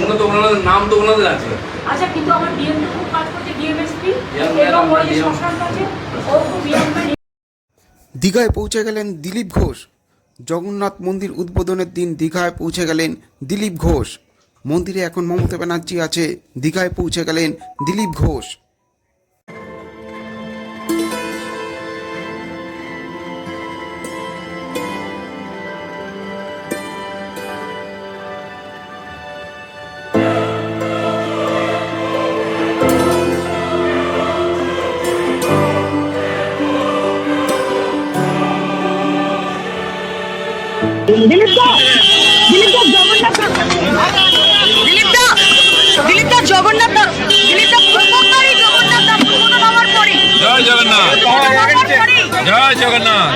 শুনলে তো ওনাদের নাম তো ওনাদের আছে। আচ্ছা, কিন্তু আমার ডিএম তো খুব কাজ করছে, ডিএমএসপি এবং ওই যে শ্মশান আছে ও খুব দীঘায় পৌঁছে গেলেন দিলীপ ঘোষ। জগন্নাথ মন্দির উদ্বোধনের দিন দীঘায় পৌঁছে গেলেন দিলীপ ঘোষ। মন্দিরে এখন মমতা ব্যানার্জি আছে, দীঘায় পৌঁছে গেলেন দিলীপ ঘোষ। দিলীপ দা জগন্নাথ প্রথমবারই জগন্নাথ পুরনো নামার পরে জয় জগন্নাথ, জয় জগন্নাথ,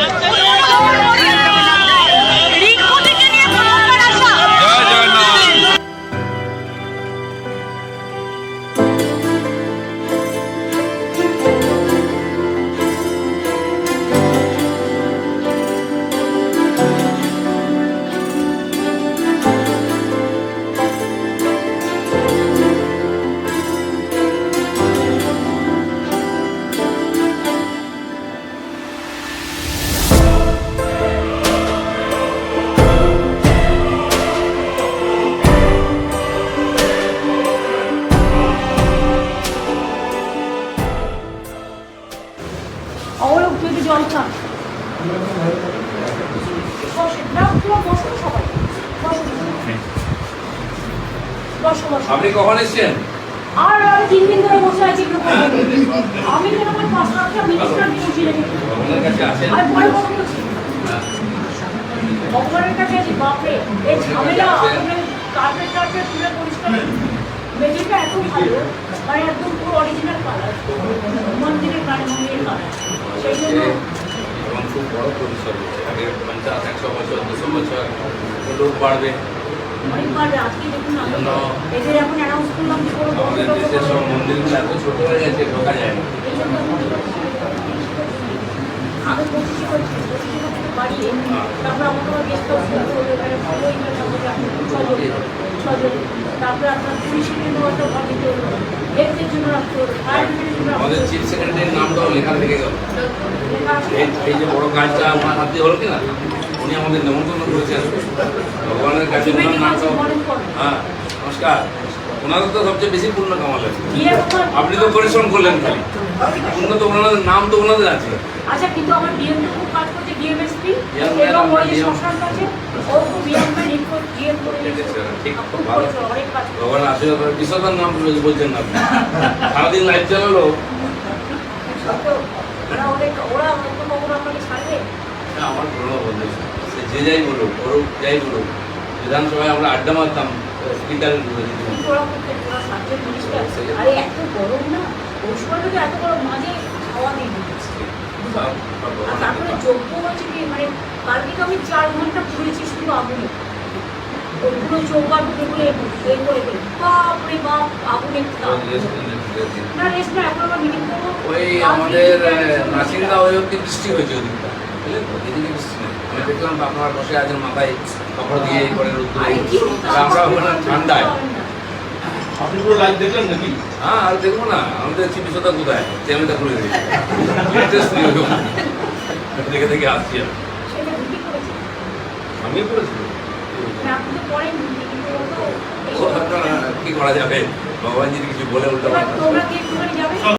রিঙ্কু থেকে নিয়ে প্রথমবার আসা। জয় জগন্নাথ। অবলোক যদি জল খান আপনি কখন এসছেন? আর আমি 3 দিন ধরে বসে আছি। আমি তো আমার 5-7টা মিনিস্টার বসে রেখেছি। আপনার কাছে আছেন? আর পরে কথা বলছি ভগবানের কাছে আছি। বাপরে এই ঝামেলা, কার্পেট তুলে পরিষ্কার মেঝেটা এত ভালো, মানে একদম পুরো অরিজিনাল কালার, মন্দিরের মন্দিরের কালার। সেই জন্য এবং খুব বড় পরিসর হচ্ছে। আগে 50-100 বছর 200 বছর লোক বাড়বে। অনেকবার আজকে দেখুন না, এদের এখন অ্যানাউন্স করলাম যে কোনো আমাদের দেশের সব মন্দিরগুলো এত ছোট হয়ে গেছে, ঢোকা যায় না। আগে 25 বছর বাড়িয়ে তারপর আমাকে আবার গেস্ট হাউস ভালোই ছজন, তারপরে আপনার পুলিশের জন্য একটা ঘর দিতে হলো, হেলথের জন্য রাখতে হলো, ফায়ার ব্রিগেডের জন্য আমাদের চিফ সেক্রেটারির নামটাও লেখা থেকে গেল। এই যে বড় কাজটা ওনার হাতে হলো কিনা, উনি আমাদের নেমন্তন্ন করেছেন ভগবানের কাছে। ওনার নামটাও, হ্যাঁ নমস্কার, ওনাদের তো সবচেয়ে বেশি পুণ্য কামালেন। আপনি তো পরিশ্রম করলেন খালি, পুণ্য তো ওনাদের নাম তো ওনাদের আছে। আচ্ছা, কিন্তু আমার ডিএম তো খুব কাজ করছে, ডিএমএসপি এবং ওই যে শ্মশান আছে ও খুব ডিএম করে ঠিক, ভালো। ভগবান আশীর্বাদ। বিশ্বতার নাম বলছেন না আপনি, সারাদিন লাইভ চালালো। ওরা কখনো আপনাকে ছাড়বে? আমার পুরোনো বন্ধু, সে যে যাই বলুক, করুক যাই বলুক, বিধানসভায় আমরা আড্ডা মারতাম, স্পিকারের আরে এত গরম না, ওই সময় তো এত গরম, মাঝে খাওয়া দিয়ে দিচ্ছে। আর তারপরে যোগ্য হয়েছে কি, মানে কালকে তো আমি 4 ঘন্টা ঘুরেছি শুধু আগুনে, ওইগুলো চৌকা ঢুকে এই করে দিই, বাপরে বাপ, আগুনে না রেস্ট না। এখন আবার মিটিং করবো। ওই আমাদের নাসিরদা ওই অব্দি বৃষ্টি হয়েছে ওদিকটা, বুঝলেন তো, এদিকে বৃষ্টি নেই। আমি দেখলাম আপনারা বসে আছেন মাথায় কাপড় দিয়ে এই করে রোদ্দুরে, আমরা ওখানে ঠান্ডায়। আপনি পুরো লাইভ দেখলেন নাকি? হ্যাঁ, আর দেখবো না, আমাদের চিকিৎসা কোথায় চ্যানেলটা খুলে দিই, দেখে দেখে আসছি আমি। সেটা রুটি করেছে, আমিও করেছি। আপনি তো পড়েন কিন্তু কি করা যাবে, ভগবান যদি কিছু বলে উল্টো তোমরা কি একটুখানি যাবে?